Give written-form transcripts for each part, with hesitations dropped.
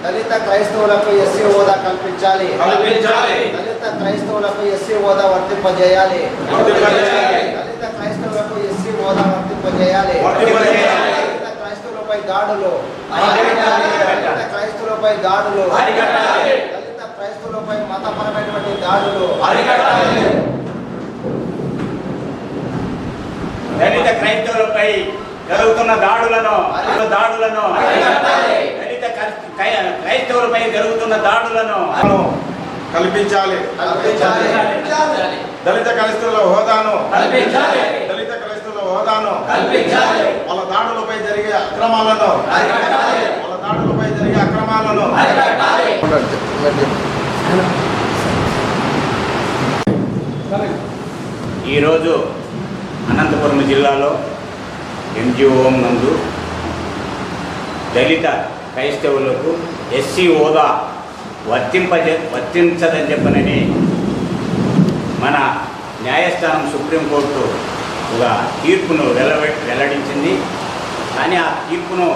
దళిత క్రైస్తవులకు ఎస్సీ హోదా కల్పించాలి. దళిత క్రైస్తవులకు ఎస్సీ హోదా వర్తింపజేయాలి. దళిత క్రైస్తవులకు ఎస్సీ హోదా వర్తింపజేయాలి. దళిత క్రైస్తవులపై దాడులు, దళిత క్రైస్తవులపై దాడులు, దళిత క్రైస్తవులపై మతపరమైనటువంటి దాడులు, దళిత క్రైస్తవులపై జరుగుతున్న దాడులను దళిత క్రైస్తవులపై జరుగుతున్న దాడులను కల్పించాలి. దళిత క్రైస్తవుల హోదాను వాళ్ళ దాడులపై జరిగే అక్రమాలను ఈరోజు అనంతపురం జిల్లాలో ఎంజీఓ నందు దళిత క్రైస్తవులకు ఎస్సీ హోదా వర్తించదని చెప్పనని మన న్యాయస్థానం సుప్రీంకోర్టు ఒక తీర్పును వెల్లడించింది. కానీ ఆ తీర్పును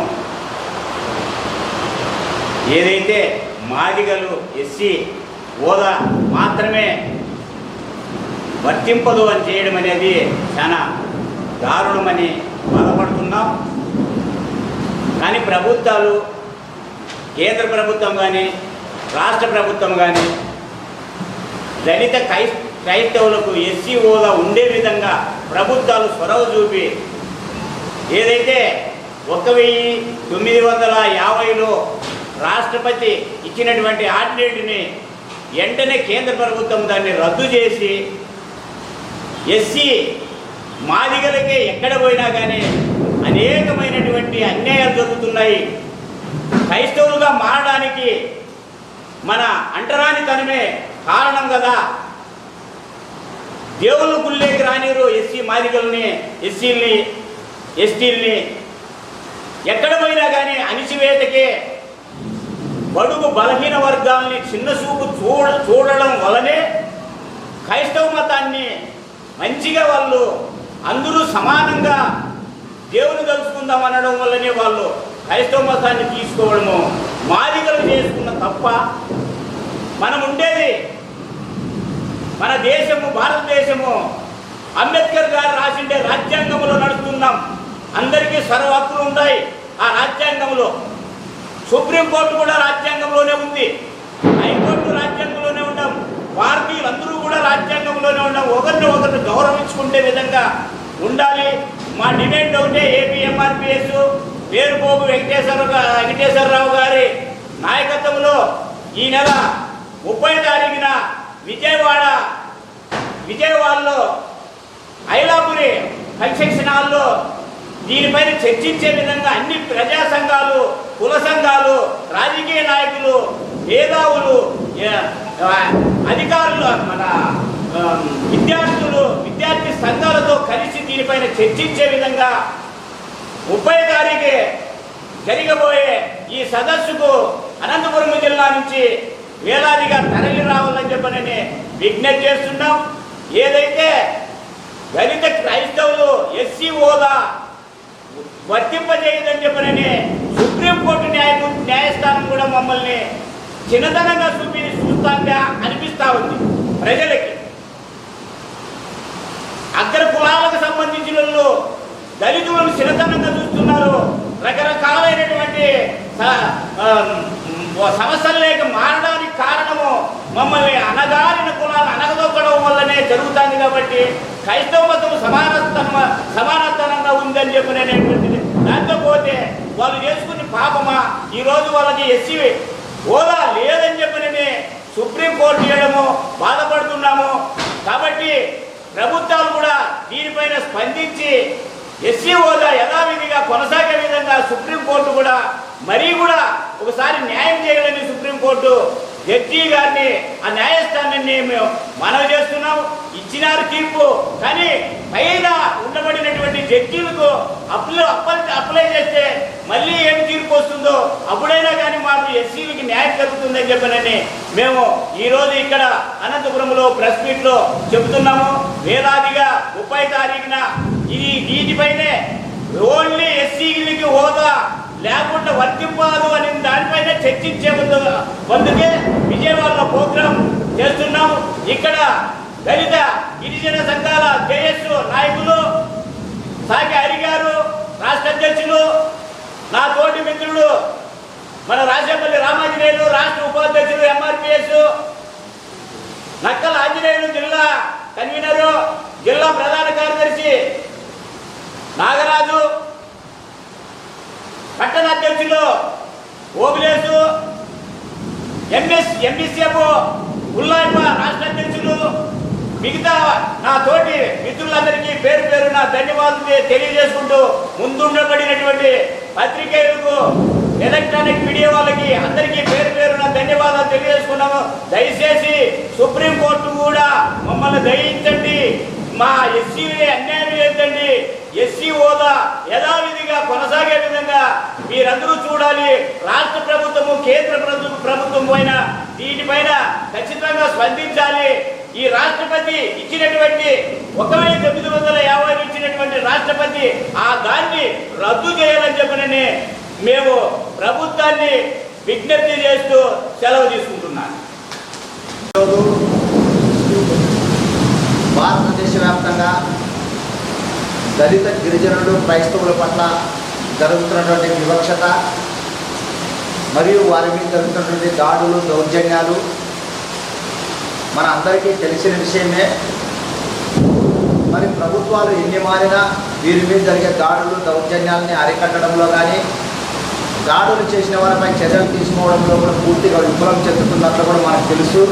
ఏదైతే మాదిగలు ఎస్సీ హోదా మాత్రమే వర్తింపదు అని చేయడం అనేది చాలా దారుణమని బాధపడుతున్నాం. కానీ ప్రభుత్వాలు, కేంద్ర ప్రభుత్వం కానీ రాష్ట్ర ప్రభుత్వం కానీ దళిత క్రైస్తవులకు ఎస్సీ హోదా ఉండే విధంగా ప్రభుత్వాలు చొరవ చూపి ఏదైతే 1950లో రాష్ట్రపతి ఇచ్చినటువంటి ఆర్డినెన్స్ని వెంటనే కేంద్ర ప్రభుత్వం దాన్ని రద్దు చేసి ఎస్సీ మాదిగలకే ఎక్కడ పోయినా కానీ అనేకమైనటువంటి అన్యాయాలు జరుగుతున్నాయి. క్రైస్తవులుగా మారడానికి మన అంటరానితనమే కారణం కదా. దేవుళ్ళ గుళ్ళేకి రానిరు ఎస్సీ మాదిగల్ని, ఎస్సీల్ని, ఎస్టీల్ని. ఎక్కడ పోయినా కానీ అణిచివేతకే బడుగు బలహీన వర్గాల్ని చిన్న చూపు చూడడం వల్లనే క్రైస్తవ మతాన్ని మంచిగా వాళ్ళు అందరూ సమానంగా దేవుని తలుచుకుందాం అనడం వల్లనే వాళ్ళు క్రైస్తవ మతాన్ని తీసుకోవడము మాదిగలు చేసుకున్న తప్ప. మనం ఉండేది మన దేశము, భారతదేశము అంబేద్కర్ గారు రాసిండే రాజ్యాంగంలో నడుస్తున్నాం. అందరికీ సర్వ హక్కులు ఉన్నాయి ఆ రాజ్యాంగంలో. సుప్రీంకోర్టు కూడా రాజ్యాంగంలోనే ఉంది, హైకోర్టు రాజ్యాంగంలోనే ఉన్నాం, భారతీయులందరూ కూడా రాజ్యాంగంలోనే ఉన్నాం. ఒకరిని గౌరవించుకునే విధంగా ఉండాలి. మా డిమాండ్ ఒకటే, ఏపీఎంఆర్పిఎస్ పేరుపోగు వెంకటేశ్వరరావు గారి నాయకత్వంలో ఈ నెల 30వ తారీఖున విజయవాడలో ఐలాపురి కన్స్ట్రక్షన్ హాల్లో దీనిపైన చర్చించే విధంగా అన్ని ప్రజా సంఘాలు, కుల సంఘాలు, రాజకీయ నాయకులు, మేధావులు, అధికారులు, మన విద్యార్థి సంఘాలతో కలిసి దీనిపైన చర్చించే విధంగా 30వ తారీఖు జరగబోయే ఈ సదస్సుకు అనంతపురం జిల్లా నుంచి వేలాదిగా తరలి రావాలని చెప్పనని విజ్ఞప్తి చేస్తున్నాం. ఏదైతే దళిత క్రైస్తవులు ఎస్సీ హోదా వర్తింపజేయదని చెప్పనని సుప్రీంకోర్టు న్యాయస్థానం కూడా మమ్మల్ని చిన్నతనంగా చూస్తా అనిపిస్తూ ఉంది. ప్రజలకి అగ్ర కులాలకు సంబంధించిన దళితులను చిన్నతనంగా చూస్తున్నారు. రకరకాలైనటువంటి సమస్యలు లేక మారడానికి కారణము మమ్మల్ని అనగారిన కులాలు అనగదొక్కడం వల్లనే జరుగుతుంది. కాబట్టి క్రైస్తవ మతం సమానతనంగా ఉందని చెప్పినటువంటిది. దాంతో పోతే వాళ్ళు చేసుకుని పాపమా ఈరోజు వాళ్ళకి ఎస్సీ హోదా లేదని చెప్పినని సుప్రీంకోర్టు చేయడము బాధపడుతున్నాము. కాబట్టి ప్రభుత్వాలు కూడా దీనిపైన స్పందించి ఎస్సీ హోదా యథావిధిగా కొనసాగే విధంగా సుప్రీంకోర్టు కూడా మరీ కూడా ఒకసారి న్యాయం చేయాలని సుప్రీంకోర్టు జడ్జి గారిని ఆ న్యాయస్థానాన్ని మేము మనవి చేస్తున్నాం. ఇచ్చినారు తీర్పు, కానీ పైన ఉండబడినటువంటి జడ్జీలకు అప్లై చేస్తే మళ్ళీ ఏం తీర్పు వస్తుందో అప్పుడైనా కానీ మాకు ఎస్సీలకి న్యాయం జరుగుతుందని చెప్పనని మేము ఈరోజు ఇక్కడ అనంతపురంలో ప్రెస్ మీట్లో చెబుతున్నాము. వేలాదిగా 30 తారీఖున వీటిపైనే ఓన్లీ ఎస్సీలకి హోదా లేకుండా వర్తింపాదు అని దానిపైన చర్చించే అందుకే విజయవాడలో ప్రోగ్రాం చేస్తున్నాము. ఇక్కడ దళిత గిరిజన సంఘాల జేఎస్ నాయకులు సాకి హరి గారు, రాష్ట్ర అధ్యక్షులు, నా తోటి మిత్రుడు మన రాజపల్లి రామాంజనేయులు, రాష్ట్ర ఉపాధ్యక్షులు ఎంఆర్పిఎస్, నక్కల ఆంజనేయులు జిల్లా కన్వీనరు, జిల్లా ప్రధాన కార్యదర్శి నాగరాజు, పట్టణ అధ్యక్షులు ఓబిలేసు, ఎంఎస్ఎఫ్ ఉల్లాయప్ప రాష్ట్ర అధ్యక్షులు, మిగతా నా తోటి మిత్రులందరికీ పేరు పేరున ధన్యవాదాలు తెలియజేసుకుంటూ ముందుండబడినటువంటి పత్రికేయులకు, ఎలక్ట్రానిక్ మీడియా వాళ్ళకి అందరికీ పేరు పేరున ధన్యవాదాలు తెలియజేసుకున్నాము. దయచేసి సుప్రీంకోర్టు కూడా మమ్మల్ని దయించండి, మా ఎస్సీలకి అన్యాయం చేయండి, ఎస్సీ హోదా యథావిధిగా కొనసాగే విధంగా మీరందరూ చూడాలి. రాష్ట్ర ప్రభుత్వము, కేంద్ర ప్రభుత్వం పైన దీనిపైన ఖచ్చితంగా స్పందించాలి. ఈ రాష్ట్రపతి ఇచ్చినటువంటి 1950 ఇచ్చినటువంటి రాష్ట్రపతి ఆ దాన్ని రద్దు చేయాలని చెప్పనని మేము ప్రభుత్వాన్ని విజ్ఞప్తి చేస్తూ సెలవు తీసుకుంటున్నాను. భారతదేశ వ్యాప్తంగా దళిత గిరిజనులు క్రైస్తవుల పట్ల జరుగుతున్నటువంటి వివక్షత మరియు వారి మీద జరుగుతున్నటువంటి దాడులు, దౌర్జన్యాలు మన అందరికీ తెలిసిన విషయమే. మరి ప్రభుత్వాలు ఎన్ని మారినా వీరి మీద జరిగే దాడులు, దౌర్జన్యాలని అరికట్టడంలో కానీ, దాడులు చేసిన వారిపై చర్యలు తీసుకోవడంలో కూడా పూర్తిగా విఫలం చెందుతున్నట్లు కూడా మనకు తెలుసు.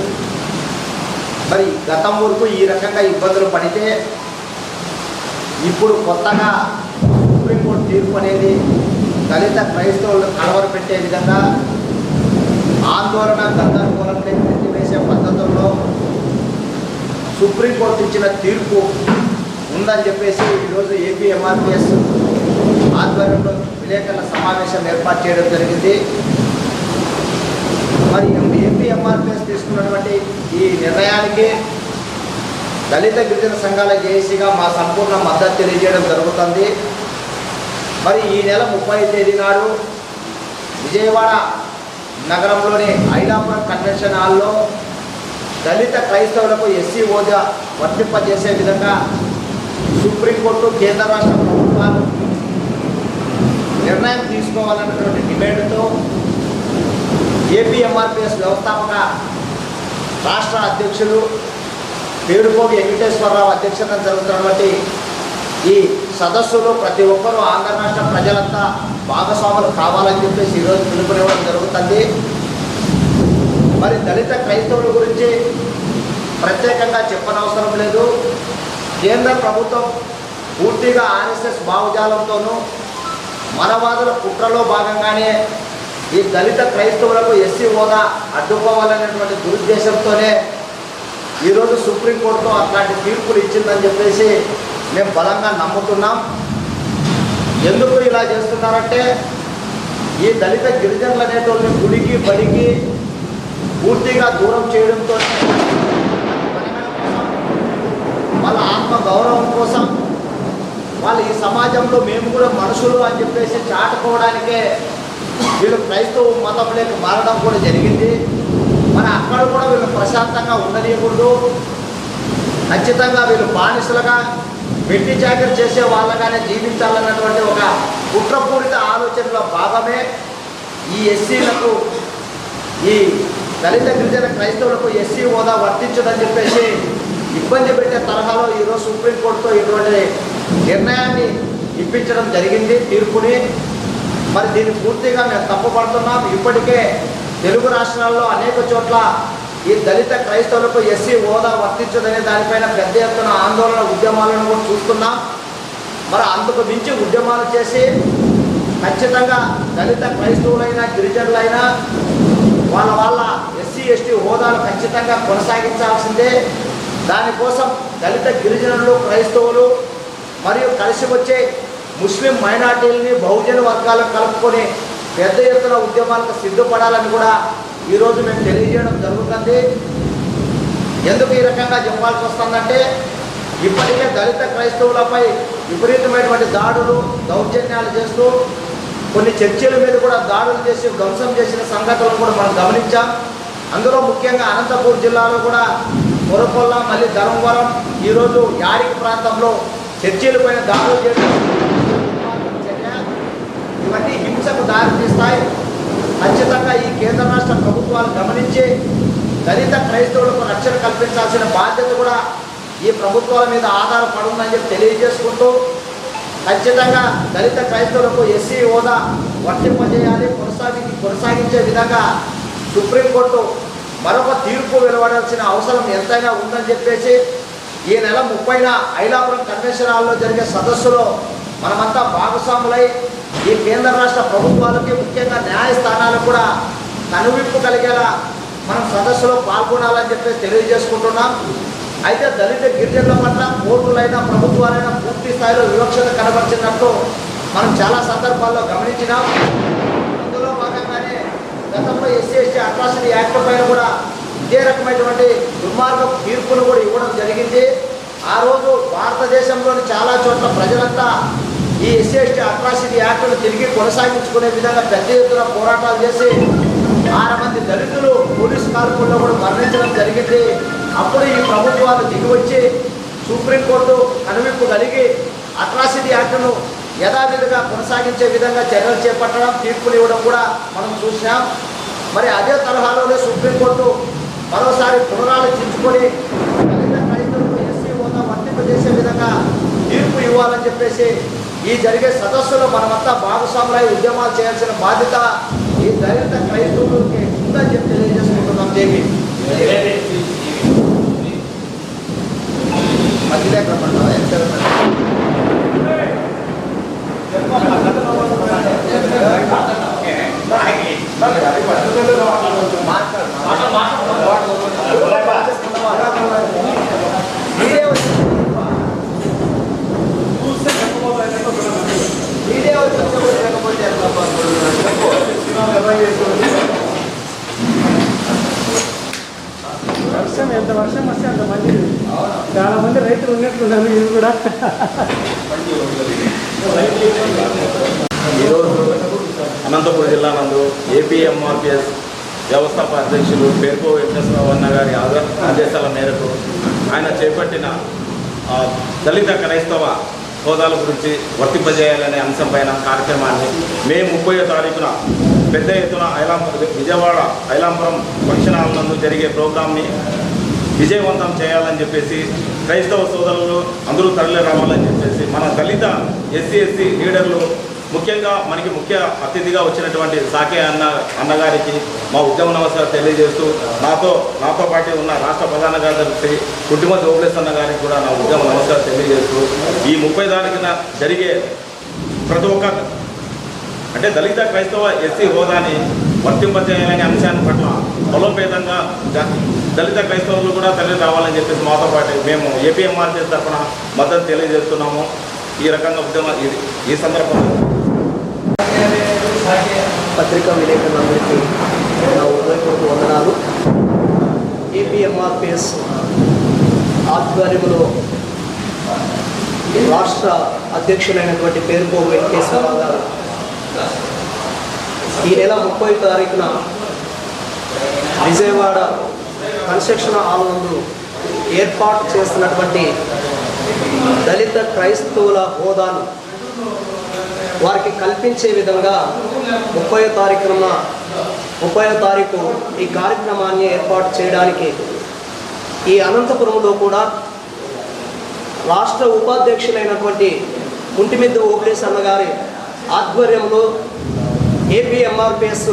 మరి గతం వరకు ఈ రకంగా ఇబ్బందులు పడితే ఇప్పుడు కొత్తగా సుప్రీంకోర్టు తీర్పు అనేది దళిత క్రైస్తవులను కలవరపెట్టే విధంగా ఆందోళన గందరగోళంలో నెట్టివేసే పద్ధతుల్లో సుప్రీంకోర్టు ఇచ్చిన తీర్పు ఉందని చెప్పేసి ఈరోజు ఏపీ ఎంఆర్పిఎస్ ఆధ్వర్యంలో విలేకరుల సమావేశం ఏర్పాటు చేయడం జరిగింది. మరి ఏపీ ఎంఆర్పిఎస్ తీసుకున్నటువంటి ఈ నిర్ణయానికి దళిత గిరిజన సంఘాల జేఏసీగా మా సంపూర్ణ మద్దతు తెలియజేయడం జరుగుతుంది. మరి ఈ నెల 30 తేదీ నాడు విజయవాడ నగరంలోని ఐలాపురం కన్వెన్షన్ హాల్లో దళిత క్రైస్తవులకు ఎస్సీ హోదా వర్తింపజేసే విధంగా సుప్రీంకోర్టు, కేంద్ర రాష్ట్ర ప్రభుత్వాలు నిర్ణయం తీసుకోవాలన్నటువంటి డిమాండ్తో ఏపీ ఎంఆర్పిఎస్ వ్యవస్థాపక రాష్ట్ర అధ్యక్షులు పేరుకోవి వెంకటేశ్వరరావు అధ్యక్షతన జరుగుతున్నటువంటి ఈ సదస్సులో ప్రతి ఒక్కరూ ఆంధ్ర రాష్ట్ర ప్రజలంతా భాగస్వాములు కావాలని చెప్పేసి ఈరోజు పిలుపునివ్వడం జరుగుతుంది. మరి దళిత క్రైస్తవుల గురించి ప్రత్యేకంగా చెప్పనవసరం లేదు. కేంద్ర ప్రభుత్వం పూర్తిగా ఆర్ఎస్ఎస్ భావజాలంతోనూ మనవాదుల కుట్రలో భాగంగానే ఈ దళిత క్రైస్తవులకు ఎస్సీ హోదా అడ్డుకోవాలనేటువంటి దురుద్దేశంతోనే ఈరోజు సుప్రీంకోర్టులో అట్లాంటి తీర్పులు ఇచ్చిందని చెప్పేసి మేము బలంగా నమ్ముతున్నాం. ఎందుకు ఇలా చేస్తున్నారంటే ఈ దళిత గిరిజనులు అనేటోళ్ళని గుడికి, బడికి పూర్తిగా దూరం చేయడంతో వాళ్ళ ఆత్మ గౌరవం కోసం, వాళ్ళు ఈ సమాజంలో మేము కూడా మనుషులు అని చెప్పేసి చాటుకోవడానికే వీళ్ళు క్రైస్తవ మతంలోకి మారడం కూడా జరిగింది. మరి అక్కడ కూడా వీళ్ళు ప్రశాంతంగా ఉండనీయకూడదు, ఖచ్చితంగా వీళ్ళు బానిసలుగా వెట్టి చాకరీ చేసే వాళ్ళగానే జీవించాలన్నటువంటి ఒక కుట్రపూరిత ఆలోచనలో భాగమే ఈ ఎస్సీలకు, ఈ దళిత గిరిజన క్రైస్తవులకు ఎస్సీ హోదా వర్తించదని చెప్పేసి ఇబ్బంది పెట్టే తరహాలో ఈరోజు సుప్రీంకోర్టుతో ఇటువంటి నిర్ణయాన్ని ఇప్పించడం జరిగింది, తీర్పుని. మరి దీన్ని పూర్తిగా మేము తప్పుపడుతున్నాం. ఇప్పటికే తెలుగు రాష్ట్రాల్లో అనేక చోట్ల ఈ దళిత క్రైస్తవులకు ఎస్సీ హోదా వర్తించదనే దానిపైన పెద్ద ఎత్తున ఆందోళన, ఉద్యమాలను కూడా చూస్తున్నాం. మరి అందుకు మించి ఉద్యమాలు చేసి ఖచ్చితంగా దళిత క్రైస్తవులైనా గిరిజనులైనా వాళ్ళ ఎస్సీ ఎస్టీ హోదాలు ఖచ్చితంగా కొనసాగించాల్సిందే. దానికోసం దళిత గిరిజనులు క్రైస్తవులు మరియు కలిసి వచ్చే ముస్లిం మైనార్టీలని బహుజన వర్గాలను కలుపుకొని పెద్ద ఎత్తున ఉద్యమాలకు సిద్ధపడాలని కూడా ఈరోజు మేము తెలియజేయడం జరుగుతుంది. ఎందుకు ఈ రకంగా చెప్పాల్సి వస్తుందంటే ఇప్పటికే దళిత క్రైస్తవులపై విపరీతమైనటువంటి దాడులు దౌర్జన్యాలు చేస్తూ కొన్ని చర్చిల మీద కూడా దాడులు చేసి ధ్వంసం చేసిన సంఘటనలు కూడా మనం గమనించాం. అందులో ముఖ్యంగా అనంతపూర్ జిల్లాలో కూడా కొరకొల్ల మళ్ళీ ధర్మవరం ఈరోజు యాడికి ప్రాంతంలో చర్చిల పైన దాడులు చేయడం ఇవన్నీ హింసకు దారితీస్తాయి. ఖచ్చితంగా ఈ కేంద్ర రాష్ట్ర ప్రభుత్వాలు గమనించి దళిత క్రైస్తవులకు రక్షణ కల్పించాల్సిన బాధ్యత కూడా ఈ ప్రభుత్వాల మీద ఆధారపడుందని చెప్పి తెలియజేసుకుంటూ ఖచ్చితంగా దళిత క్రైస్తవులకు ఎస్సీ హోదా వర్తింపజేయాలి, కొనసాగించే విధంగా సుప్రీంకోర్టు మరొక తీర్పు వెలువడాల్సిన అవసరం ఎంతైనా ఉందని చెప్పేసి ఈ నెల 30న ఐలాపురం కన్వెన్షన్ హాల్లో జరిగే సదస్సులో మనమంతా భాగస్వాములై ఈ కేంద్ర రాష్ట్ర ప్రభుత్వాలకి ముఖ్యంగా న్యాయస్థానాలకు కూడా కనువిప్పు కలిగేలా మనం సదస్సులో పాల్గొనాలని చెప్పేసి తెలియజేసుకుంటున్నాం. అయితే దళిత గిరిజనుల పట్ల కోర్టులైనా ప్రభుత్వాలైనా పూర్తి స్థాయిలో వివక్షత కనబరిచినట్టు మనం చాలా సందర్భాల్లో గమనించినాం. అందులో భాగంగానే గతంలో ఎస్సీ ఎస్టీ అట్రాసిటీ యాక్ట్ పైన కూడా ఇదే రకమైనటువంటి దుర్మార్గ తీర్పును కూడా ఇవ్వడం జరిగింది. ఆ రోజు భారతదేశంలోని చాలా చోట్ల ప్రజలంతా ఈ ఎస్సీ ఎస్టీ అట్రాసిటీ యాక్ట్ను తిరిగి కొనసాగించుకునే విధంగా పెద్ద ఎత్తున పోరాటాలు చేసి 6 మంది దళితులు పోలీసు కాల్పుల్లో కూడా మరణించడం జరిగింది. అప్పుడు ఈ ప్రభుత్వాలు దిగివచ్చి సుప్రీంకోర్టు కనువిప్పు కలిగి అట్రాసిటీ యాక్ట్ను యథావిధిగా కొనసాగించే విధంగా చర్యలు చేపట్టడం, తీర్పులు ఇవ్వడం కూడా మనం చూసాం. మరి అదే తరహాలోనే సుప్రీంకోర్టు మరోసారి పునరాలోచించుకొని దళిత క్రైస్తవులకు ఎస్సీ హోదా వర్తింపజేసే విధంగా తీర్పు ఇవ్వాలని చెప్పేసి ఈ జరిగే సదస్సులో మనమంతా భాగస్వాములై ఉద్యమాలు చేయాల్సిన బాధ్యత ఈ దళిత క్రైస్తవులకి ఉందని చెప్పి తెలియజేసుకుంటున్నాం. జేపీ మధ్యలో వర్షం ఎంత వర్షం వస్తే అంత మంచిది. చాలా మంది రైతులు ఉన్నట్లున్నారు. ఇది కూడా ఈరోజు అనంతపురం జిల్లా నందు ఏపీఎంఆర్పిఎస్ వ్యవస్థాపక అధ్యక్షులు పేర్కో వెంకటేశ్వరరావు అన్న గారి ఆదేశాల మేరకు ఆయన చేపట్టిన దళిత క్రైస్తవ హోదాల గురించి వర్తింపజేయాలనే అంశంపైన కార్యక్రమాన్ని మే 30వ తారీఖున పెద్ద ఎత్తున విజయవాడ ఐలాపురం ఫంక్షన్ హాల్ నందు జరిగే ప్రోగ్రామ్ని విజయవంతం చేయాలని చెప్పేసి క్రైస్తవ సోదరులు అందరూ తరలి రావాలని చెప్పేసి మన దళిత ఎస్సీ లీడర్లు ముఖ్యంగా మనకి ముఖ్య అతిథిగా వచ్చినటువంటి సాకే అన్నగారికి మా ఉద్యమ నమస్కారం తెలియజేస్తూ నాతో పాటు ఉన్న రాష్ట్ర ప్రధాన కార్యదర్శి కుటుంబ ఓబ్లేస్ అన్న గారికి కూడా నా ఉద్యమ నమస్కారం తెలియజేస్తూ ఈ 30 తారీఖున జరిగే ప్రతి ఒక్క అంటే దళిత క్రైస్తవ ఎస్సీ హోదాని వర్తింపజేయాలనే అంశాన్ని పట్ల బలోపేతంగా దళిత క్రైస్తవులు కూడా తరలి రావాలని చెప్పేసి మాతో పాటు మేము ఏపీఎంఆర్సీ తరఫున మద్దతు తెలియజేస్తున్నాము. ఈ రకంగా ఉద్యమ ఈ సందర్భంగా పత్రికా విలేకరులందరికీ నా ఉదయపూర్వక వందనాలు. ఏపీఎంఆర్పిఎస్ ఆధ్వర్యంలో రాష్ట్ర అధ్యక్షులైనటువంటి పేర్కో వెంకటేశ్వరరావు గారు ఈ నెల 30వ తారీఖున విజయవాడ కన్స్ట్రక్షన్ హాల్ నందు ఏర్పాటు చేస్తున్నటువంటి దళిత క్రైస్తవుల హోదాను వారికి కల్పించే విధంగా 30వ తారీఖు ఈ కార్యక్రమాన్ని ఏర్పాటు చేయడానికి ఈ అనంతపురంలో కూడా రాష్ట్ర ఉపాధ్యక్షులైనటువంటి కుంటిమిద్దు ఓబ్లేస్ అన్నగారి ఆధ్వర్యంలో ఏపీఎంఆర్పిఎస్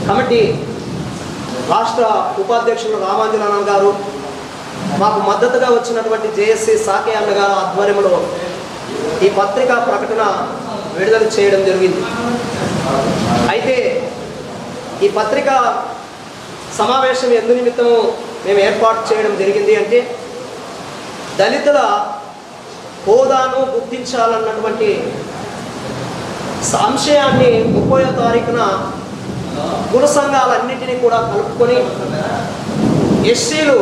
కమిటీ రాష్ట్ర ఉపాధ్యక్షులు రామాంజనానంద గారు, మాకు మద్దతుగా వచ్చినటువంటి జేఎస్సీ సాకే అన్న గారు ఆధ్వర్యంలో ఈ పత్రికా ప్రకటన విడుదల చేయడం జరిగింది. అయితే ఈ పత్రిక సమావేశం ఎందు నిమిత్తము మేము ఏర్పాటు చేయడం జరిగింది అంటే దళితుల హోదాను గుర్తించాలన్నటువంటి సంశయాన్ని 30వ తారీఖున కుల సంఘాలన్నింటినీ కూడా కలుపుకొని ఎస్సీలు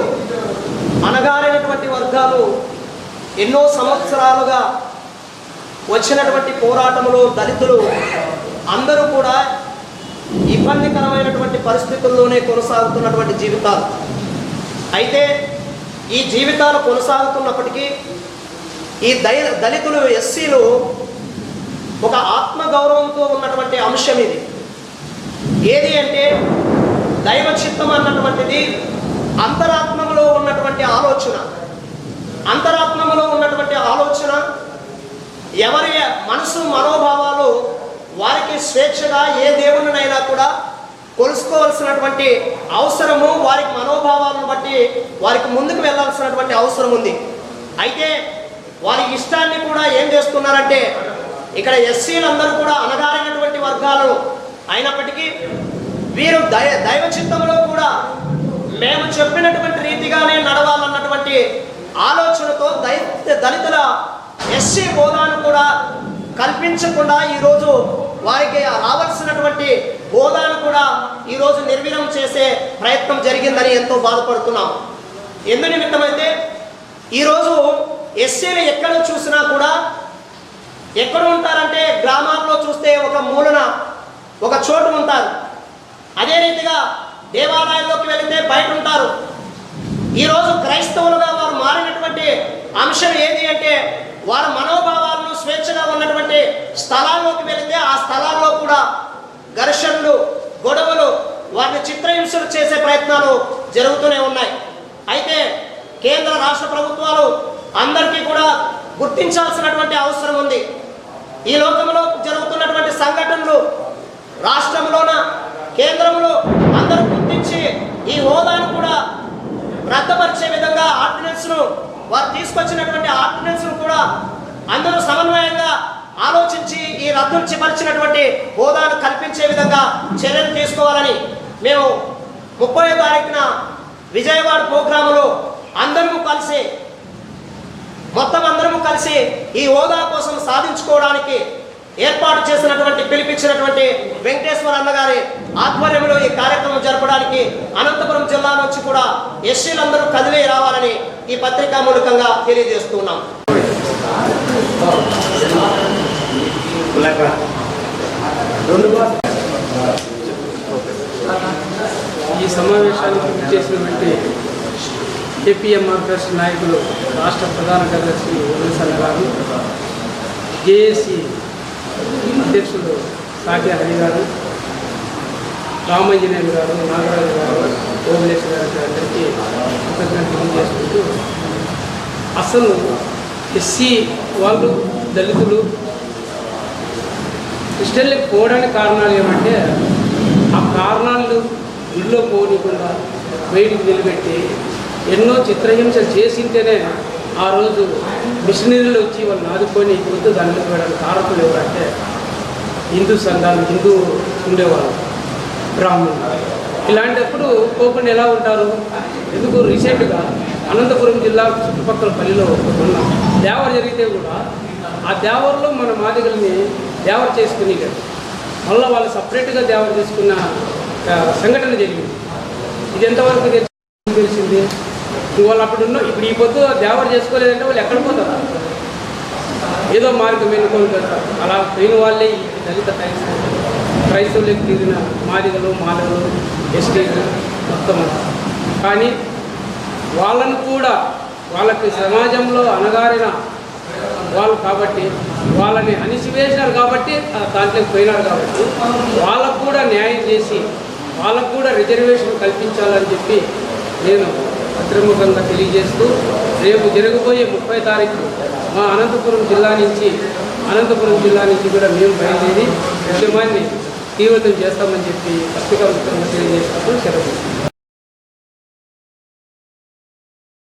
అణగారినటువంటి వర్గాలు ఎన్నో సంవత్సరాలుగా వచ్చినటువంటి పోరాటంలో దళితులు అందరూ కూడా ఇబ్బందికరమైనటువంటి పరిస్థితుల్లోనే కొనసాగుతున్నటువంటి జీవితాలు. అయితే ఈ జీవితాలు కొనసాగుతున్నప్పటికీ ఈ దళితులు ఎస్సీలు ఒక ఆత్మగౌరవంతో ఉన్నటువంటి అంశం ఇది. ఏది అంటే దైవ చిత్తం అన్నటువంటిది అంతరాత్మలో ఉన్నటువంటి ఆలోచన. అంతరాత్మలో ఉన్నటువంటి ఆలోచన ఎవరి మనసు మనోభావాలు వారికి స్వేచ్ఛగా ఏ దేవునినైనా కూడా కొలుసుకోవాల్సినటువంటి అవసరము, వారికి మనోభావాలను బట్టి వారికి ముందుకు వెళ్ళాల్సినటువంటి అవసరం ఉంది. అయితే వారి ఇష్టాన్ని కూడా ఏం చేస్తున్నారంటే ఇక్కడ ఎస్సీలందరూ కూడా అణగారినటువంటి వర్గాలు అయినప్పటికీ వీరు దైవ చిత్తంలో కూడా మేము చెప్పినటువంటి రీతిగానే నడవాలన్నటువంటి ఆలోచనతో దళితుల ఎస్సీ హోదాను కూడా కల్పించకుండా ఈరోజు వారికి రావాల్సినటువంటి హోదాను కూడా ఈరోజు నిర్వీర్యం చేసే ప్రయత్నం జరిగిందని ఎంతో బాధపడుతున్నాం. ఎందు నిమిత్తమైతే ఈరోజు ఎస్సీలు ఎక్కడ చూసినా కూడా ఎక్కడ ఉంటారంటే గ్రామాల్లో చూస్తే ఒక మూలన ఒక చోటు ఉంటారు. అదే రీతిగా దేవాలయాల్లోకి వెళితే బయట ఉంటారు. ఈరోజు క్రైస్తవులుగా వారు మారినటువంటి అంశం ఏది అంటే వారి మనోభావాలను స్వేచ్ఛగా ఉన్నటువంటి స్థలాల్లోకి వెళితే ఆ స్థలాల్లో కూడా ఘర్షణలు, గొడవలు, వారిని చిత్రహింసలు చేసే ప్రయత్నాలు జరుగుతూనే ఉన్నాయి. అయితే కేంద్ర రాష్ట్ర ప్రభుత్వాలు అందరికీ కూడా గుర్తించాల్సినటువంటి అవసరం ఉంది. ఈ లోకంలో జరుగుతున్నటువంటి సంఘటనలు రాష్ట్రంలోన కేంద్రంలో అందరూ గుర్తించి ఈ హోదాను కూడా రద్దుపరిచే విధంగా ఆర్డినెన్స్ను వారు తీసుకొచ్చినటువంటి ఆర్డినెన్స్ను కూడా అందరూ సమన్వయంగా ఆలోచించి ఈ రద్దుపరిచినటువంటి హోదాను కల్పించే విధంగా చర్యలు తీసుకోవాలని మేము 30వ తారీఖున విజయవాడ ప్రోగ్రాములో అందరము కలిసి ఈ హోదా కోసం సాధించుకోవడానికి ఏర్పాటు చేసినటువంటి పిలిపించినటువంటి వెంకటేశ్వర అన్నగారి ఆధ్వర్యంలో ఈ కార్యక్రమం జరపడానికి అనంతపురం జిల్లా నుంచి కూడా ఎస్సీలందరూ కదిలి రావాలని ఈ పత్రికా మూలకంగా తెలియజేస్తున్నాం. ఈ సమావేశానికి చేసినటువంటి ఏపీఎంఆర్ఎస్ నాయకులు రాష్ట్ర ప్రధాన కార్యదర్శి ఓవెన్సన్న గారు, జేఏసీ అధ్యక్షుడు సాటి హరి గారు, రామంజనేయులు గారు, నాగరాజు గారు, ఓవలేశ్వర గారు అందరికీ కృతజ్ఞతలు చేసుకుంటూ అసలు ఎస్సీ వాళ్ళు దళితులు క్రిస్టియన్లకు పోవడానికి కారణాలు ఏమంటే ఆ కారణాలు గుడిలో పోనీకుండా బయటికి నిలబెట్టి ఎన్నో చిత్రహింసలు చేసింటేనే ఆ రోజు మిషనరీలు వచ్చి వాళ్ళని ఆదుకొని పొద్దు దాన్ని పోయడానికి కారకులు ఎవరంటే హిందూ సంఘాలు, హిందూ ఉండేవాళ్ళు, బ్రాహ్మణులు. ఇలాంటప్పుడు పోకుండా ఎలా ఉంటారు? ఎందుకు రీసెంట్గా అనంతపురం జిల్లా చుట్టుపక్కల పల్లిలో ఉన్న దేవర జరిగితే కూడా ఆ దేవరలో మన మాదిగల్ని దేవర చేసుకుని మళ్ళీ వాళ్ళు సపరేట్గా దేవర చేసుకున్న సంఘటన జరిగింది. ఇది ఎంతవరకు తెలిసింది? వాళ్ళు అప్పుడు ఇప్పుడు ఈ పొద్దు దేవర చేసుకోలేదంటే వాళ్ళు ఎక్కడ పోతారు? ఏదో మార్గం ఎన్నుకొని వెళ్తారు. అలా పోయిన వాళ్ళే ఈ దళిత క్రైస్తవులకు తీరిన మాదిగలు, మాలలు, ఎస్టీలు మొత్తం. కానీ వాళ్ళను కూడా వాళ్ళకి సమాజంలో అణగారిన వాళ్ళు కాబట్టి వాళ్ళని అణిచివేసినారు కాబట్టి దాంట్లోకి పోయినారు కాబట్టి వాళ్ళకు కూడా న్యాయం చేసి వాళ్ళకు కూడా రిజర్వేషన్ కల్పించాలని చెప్పి నేను పత్రిముఖంగా తెలియజేస్తూ రేపు జరగబోయే 30వ తారీఖు మా అనంతపురం జిల్లా నుంచి కూడా మేము బయలుదేరి ఉద్యమాన్ని తీవ్రతం చేస్తామని చెప్పి పత్రికా ముఖ్యంగా తెలియజేసినప్పుడు సెలవు.